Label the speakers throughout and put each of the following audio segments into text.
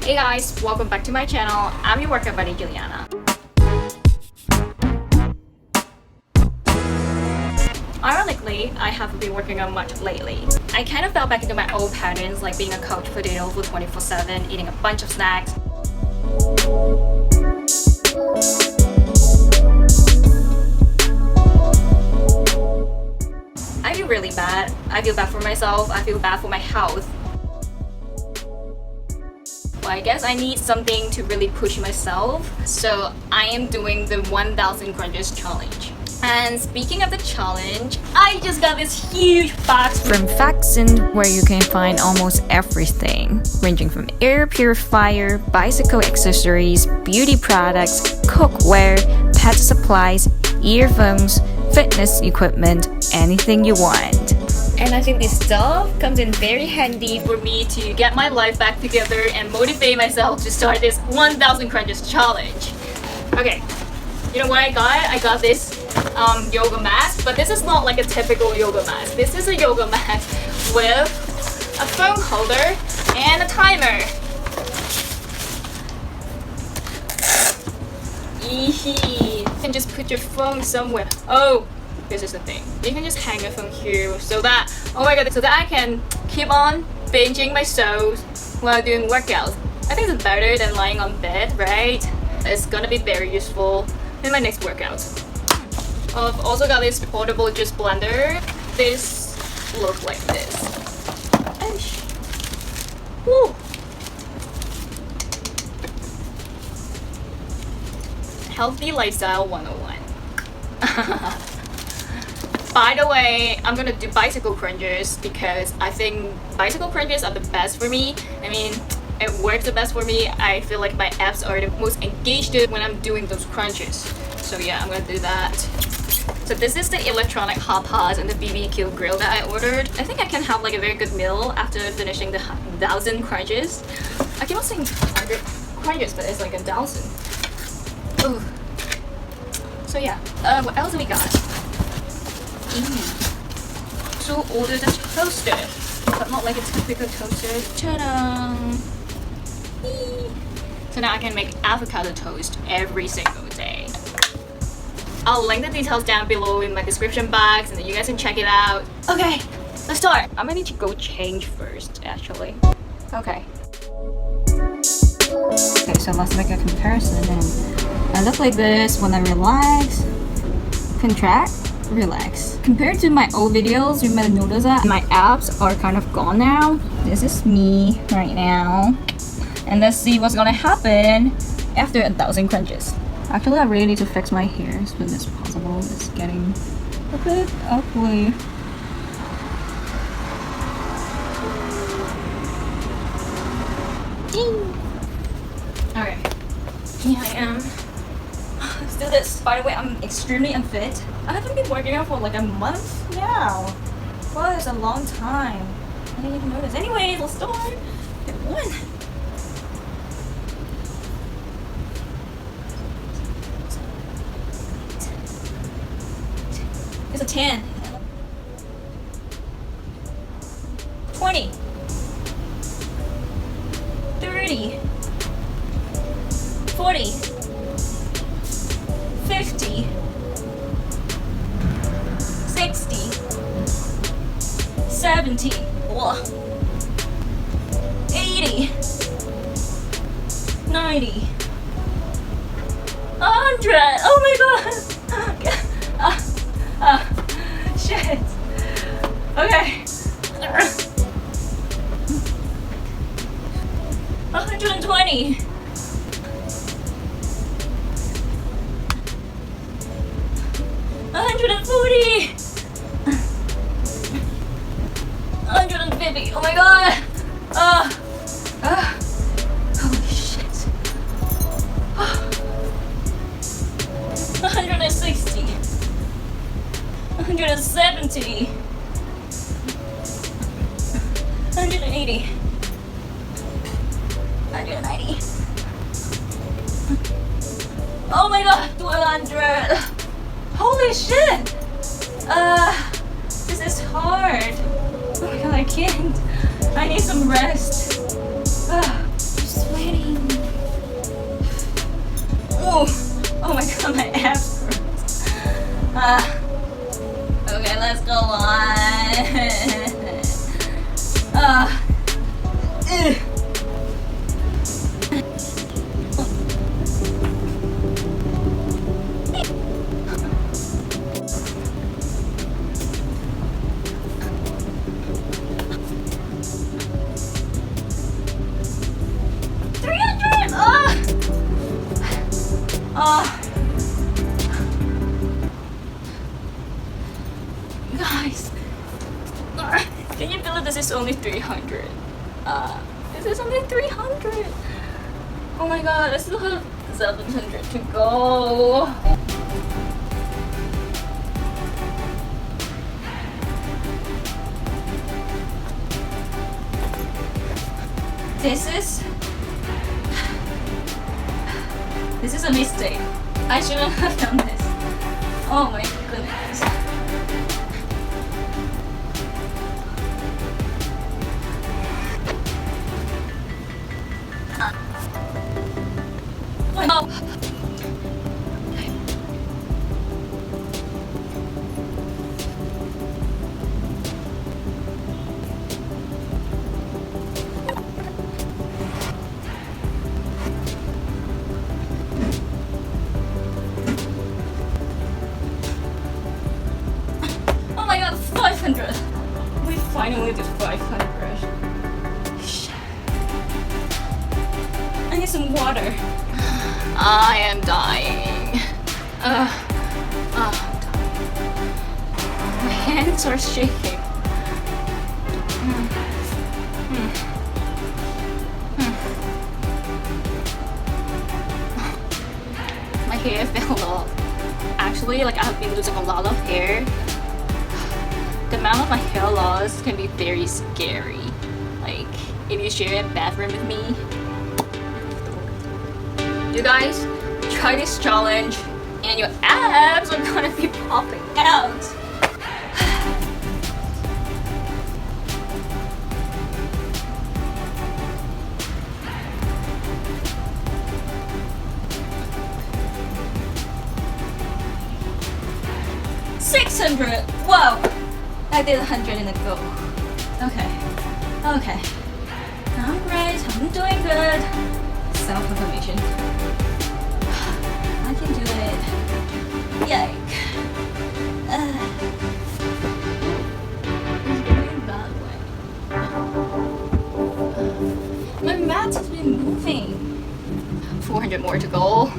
Speaker 1: Hey guys, welcome back to my channel. I'm your workout buddy, Juliana. Ironically, I haven't been working out much lately. I kind of fell back into my old patterns, like being a couch potato for 24/7, eating a bunch of snacks. I feel really bad. I feel bad for myself. I feel bad for my health. Well, I guess I need something to really push myself. So I am doing the 1000 crunches challenge. And speaking of the challenge, I just got this huge box
Speaker 2: from Faxon, where you can find almost everything, ranging from air purifier, bicycle accessories, beauty products, cookware, pet supplies, earphones, fitness equipment, anything you want.
Speaker 1: And I think this stuff comes in very handy for me to get my life back together and motivate myself to start this 1000 crunches challenge. Okay, you know what I got? I got this yoga mat, but this is not like a typical yoga mat. This is a yoga mat with a phone holder and a timer. Eehee. You can just put your phone somewhere. Oh, this is the thing. You can just hang your phone here so that, oh my god, so that I can keep on binging my shows while doing workouts. I think it's better than lying on bed, right? It's gonna be very useful in my next workout. I've also got this portable juice blender. This looks like this. Aish. Woo. Healthy Lifestyle 101. By the way, I'm gonna do bicycle crunches because I think bicycle crunches are the best for me. I mean, it works the best for me. I feel like my abs are the most engaged when I'm doing those crunches. So yeah, I'm gonna do that. So this is the electronic hahaha and the BBQ grill that I ordered. I think I can have like a very good meal after finishing the 1000 crunches. I keep on saying 100 crunches, but it's like 1000. Ooh. So yeah, what else do we got? So ordered a toaster, but not like a typical toaster. Ta-da! So now I can make avocado toast every single day. I'll link the details down below in my description box and then you guys can check it out. Okay, let's start. I'm gonna need to go change first, actually. Okay. Okay, so let's make a comparison. And I look like this when I relax, contract, relax. Compared to my old videos, you might notice that my abs are kind of gone now. This is me right now. And let's see what's gonna happen after 1000 crunches. Actually, I really need to fix my hair as soon as possible. It's getting a bit ugly. Okay, here I am. Let's do this. By the way, I'm extremely unfit. I haven't been working out for like a month now. Well, it's a long time. I didn't even notice. Anyway, let's start. Hit 1. It's a 10. 20. 30. 40. 50. 60. 70. 80. 90. 100. Oh my god. Shit. Okay. 120. 140. 150. Oh my god. Holy shit. 160. 170. 180. 190. Oh my god, 200. Holy shit. This is hard. Oh my god, I can't. I need some rest. I'm sweaty. 300. This is only 300. Oh my god, I still have 700 to go. This is a mistake. I shouldn't have done this. Oh my goodness. Oh. Oh my god, 500! We finally did 500. I need some water. I am dying. I'm dying. My hands are shaking. My hair fell off. Actually, like, I have been losing a lot of hair. The amount of my hair loss can be very scary. Like, if you share a bathroom with me. You guys, try this challenge and your abs are gonna be popping out. $600! Whoa! I did 100 in a go. Okay. I'm great, I'm doing good. Self-affirmation. I can do it. Yike. It's going that way. My mat has been moving. 400 more to go.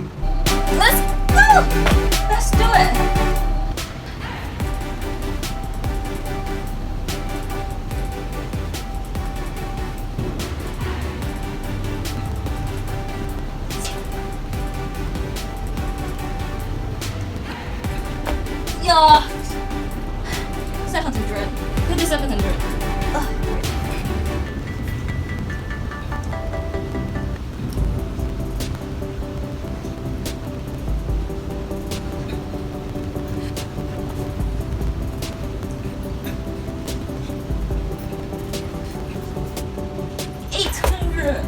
Speaker 1: Let's go! Let's do it! Yeah, 700. Good to 700. $800.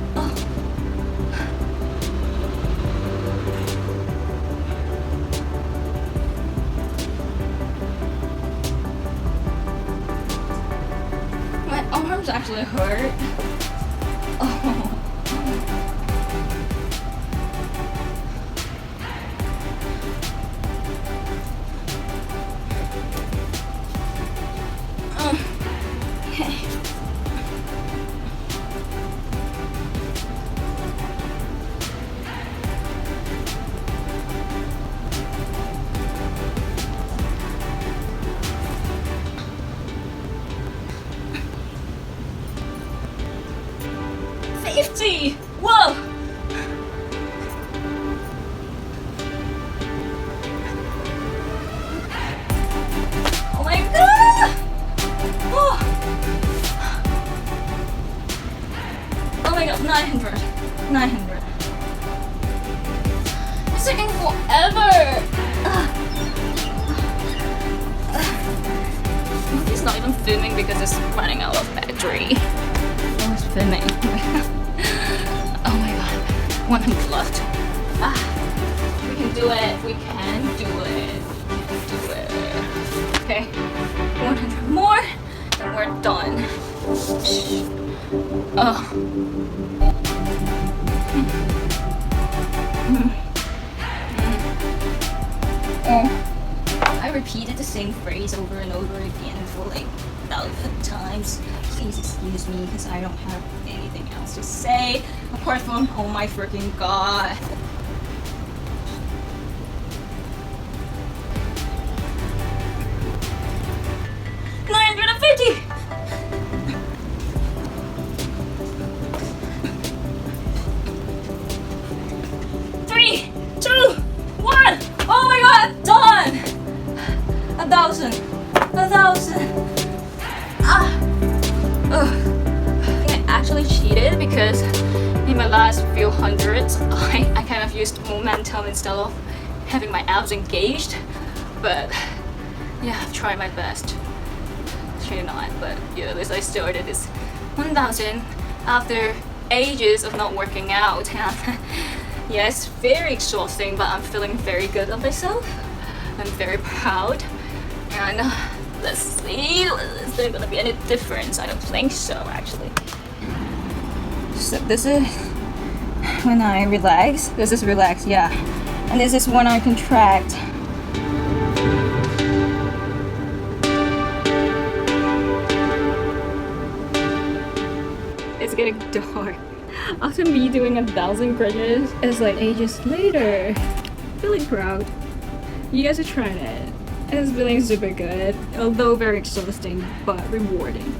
Speaker 1: Arms actually hurt. Oh. Okay. $50! Whoa! Oh my god! Oh my god, 900. It's taking forever! It's not even filming because it's running out of battery. Oh, it's filming. Oh my god, 100 left. We can do it. We can do it. Okay, 100 more, and we're done. I repeated the same phrase over and over again for like 1,000 times. Please excuse me because I don't have anything else to say apart from oh my freaking god. $950! because in my last few hundreds, I kind of used momentum instead of having my abs engaged. But yeah, I've tried my best. Actually not, but yeah, at least I started this 1000 after ages of not working out. And yeah, it's very exhausting, but I'm feeling very good of myself. I'm very proud. And let's see, is there gonna be any difference? I don't think so, actually. So this is when I relax. This is relax, yeah. And this is when I contract. It's getting dark. After me doing 1000 crunches, it's like ages later. Feeling proud. You guys are trying it. It's feeling super good, although very exhausting, but rewarding.